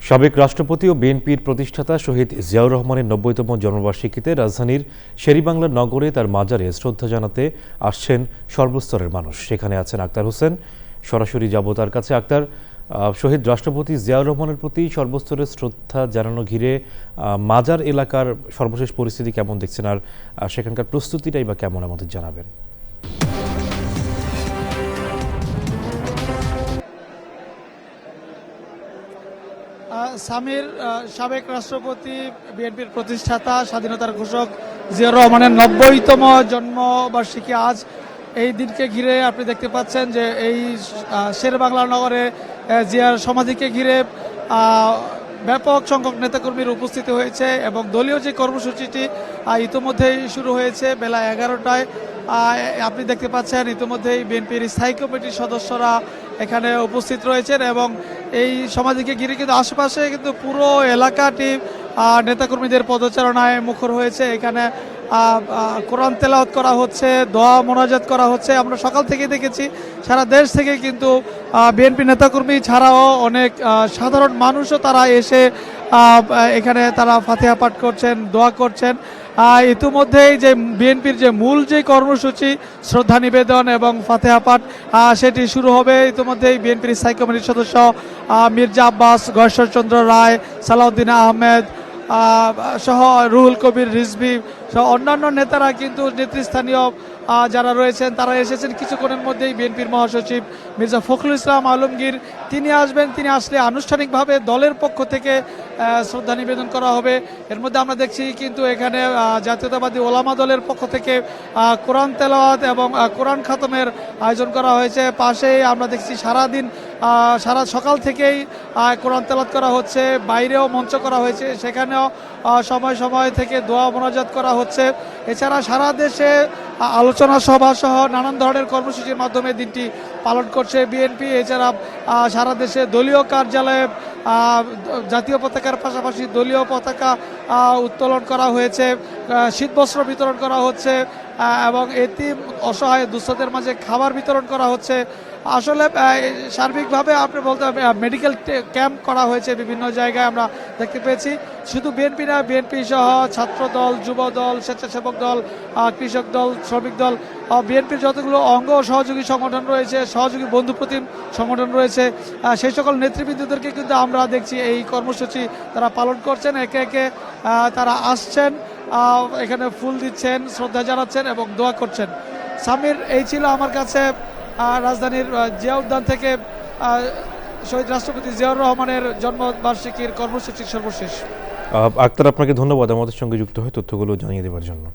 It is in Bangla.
সাবেক রাষ্ট্রপতি ও বিএনপির প্রতিষ্ঠাতা শহীদ জিয়াউর রহমানের ৯০তম জন্মবার্ষিকীতে রাজধানীর শেরেবাংলা নগরে তার মাজারে শ্রদ্ধা জানাতে আসছেন সর্বস্তরের মানুষ। সেখানে আছেন আক্তার হোসেন। সরাসরি যাব তার কাছে। আক্তার, শহীদ রাষ্ট্রপতি জিয়াউর রহমানের প্রতি সর্বস্তরের শ্রদ্ধা জানানো ঘিরে মাজার এলাকার সর্বশেষ পরিস্থিতি কেমন দেখছেন, আর সেখানকার প্রস্তুতিটাই বা কেমন আমাদের জানাবেন। সামির, সাবেক রাষ্ট্রপতি, বিএনপির প্রতিষ্ঠাতা, স্বাধীনতার ঘোষক জিয়াউর রহমানের ৯০তম জন্মবার্ষিকী আজ। এই দিনকে ঘিরে আপনি দেখতে পাচ্ছেন যে এই শেরেবাংলা নগরে জিয়ার সমাধিকে ঘিরে ব্যাপক সংখ্যক নেতাকর্মীর উপস্থিতি হয়েছে এবং দলীয় যে কর্মসূচিটি ইতিমধ্যেই শুরু হয়েছে বেলা ১১টায়। আপনি দেখতে পাচ্ছেন ইতিমধ্যেই বিএনপির স্থায়ী কমিটির সদস্যরা এখানে উপস্থিত রয়েছেন এবং এই সমাধিকে ঘিরে কিন্তু আশেপাশে কিন্তু পুরো এলাকাটি নেতাকর্মীদের পদচারণায় মুখর হয়েছে। এখানে কোরআন তেলাওয়াত করা হচ্ছে, দোয়া মোনাজাত করা হচ্ছে। আমরা সকাল থেকে দেখেছি সারা দেশ থেকে কিন্তু বিএনপি নেতাকর্মী ছাড়াও অনেক সাধারণ মানুষও তারা এসে এখানে তারা ফাতিহা পাঠ করছেন, দোয়া করছেন। ইতিমধ্যেই যে বিএনপির যে মূল যে কর্মসূচি শ্রদ্ধা নিবেদন এবং ফাতিহা পাঠ সেটি শুরু হবে। ইতিমধ্যেই বিএনপির স্থায়ী কমিটির সদস্য মির্জা আব্বাস, গয়েশ্বরচন্দ্র রায়, সালাউদ্দিন আহমেদ সহ রুহুল কবির রিজভী সহ অন্যান্য নেতারা কিন্তু নেতৃস্থানীয় যারা রয়েছেন তারা এসেছেন। কিছুক্ষণের মধ্যেই বিএনপির মহাসচিব মির্জা ফখরুল ইসলাম আলমগীর তিনি আসবেন। তিনি আসলে আনুষ্ঠানিকভাবে দলের পক্ষ থেকে শ্রদ্ধা নিবেদন করা হবে। এর মধ্যে আমরা দেখছি কিন্তু এখানে জাতীয়তাবাদী ওলামা দলের পক্ষ থেকে কোরআন তেলাওয়াত এবং কোরআন খাতমের আয়োজন করা হয়েছে। পাশেই আমরা দেখছি সারাদিন সারা সকাল থেকেই কোরআন তেলাওয়াত করা হচ্ছে। বাইরেও মঞ্চ করা হয়েছে, সেখানেও সময় সময় থেকে দোয়া মোনাজাত করা হচ্ছে। এছাড়া সারা দেশে আলোচনা সভা সহ নানান ধরনের কর্মসূচির মাধ্যমে দিনটি পালন করছে বিএনপি। এছাড়া সারা দেশে দলীয় কার্যালয়ে জাতীয় পতাকার পাশাপাশি দলীয় পতাকা উত্তোলন করা হয়েছে, শীতবস্ত্র বিতরণ করা হচ্ছে এবং এতিম অসহায় দুস্থদের মাঝে খাবার বিতরণ করা হচ্ছে। আসলে সার্বিকভাবে আপনি বলতে হবে মেডিকেল ক্যাম্প করা হয়েছে বিভিন্ন জায়গায় আমরা দেখতে পেয়েছি। শুধু বিএনপি না, বিএনপি সহ ছাত্র দল, যুব দল, স্বেচ্ছাসেবক দল, কৃষক দল, শ্রমিক দল, বিএনপির যতগুলো অঙ্গ সহযোগী সংগঠন রয়েছে, সহযোগী বন্ধুপ্রতিম সংগঠন রয়েছে, সেই সকল নেতৃবৃন্দদেরকে কিন্তু আমরা দেখছি এই কর্মসূচি তারা পালন করছেন। একে একে তারা আসছেন, এখানে ফুল দিচ্ছেন, শ্রদ্ধা জানাচ্ছেন এবং দোয়া করছেন। সামির, এই ছিল আমার কাছে রাজধানীর জিয়া উদ্যান থেকে শহীদ রাষ্ট্রপতি জিয়াউর রহমানের জন্মবার্ষিকীর কর্মসূচির সর্বশেষ। আক্তার, আপনাকে ধন্যবাদ আমাদের সঙ্গে যুক্ত হয়ে তথ্যগুলো জানিয়ে দেওয়ার জন্য।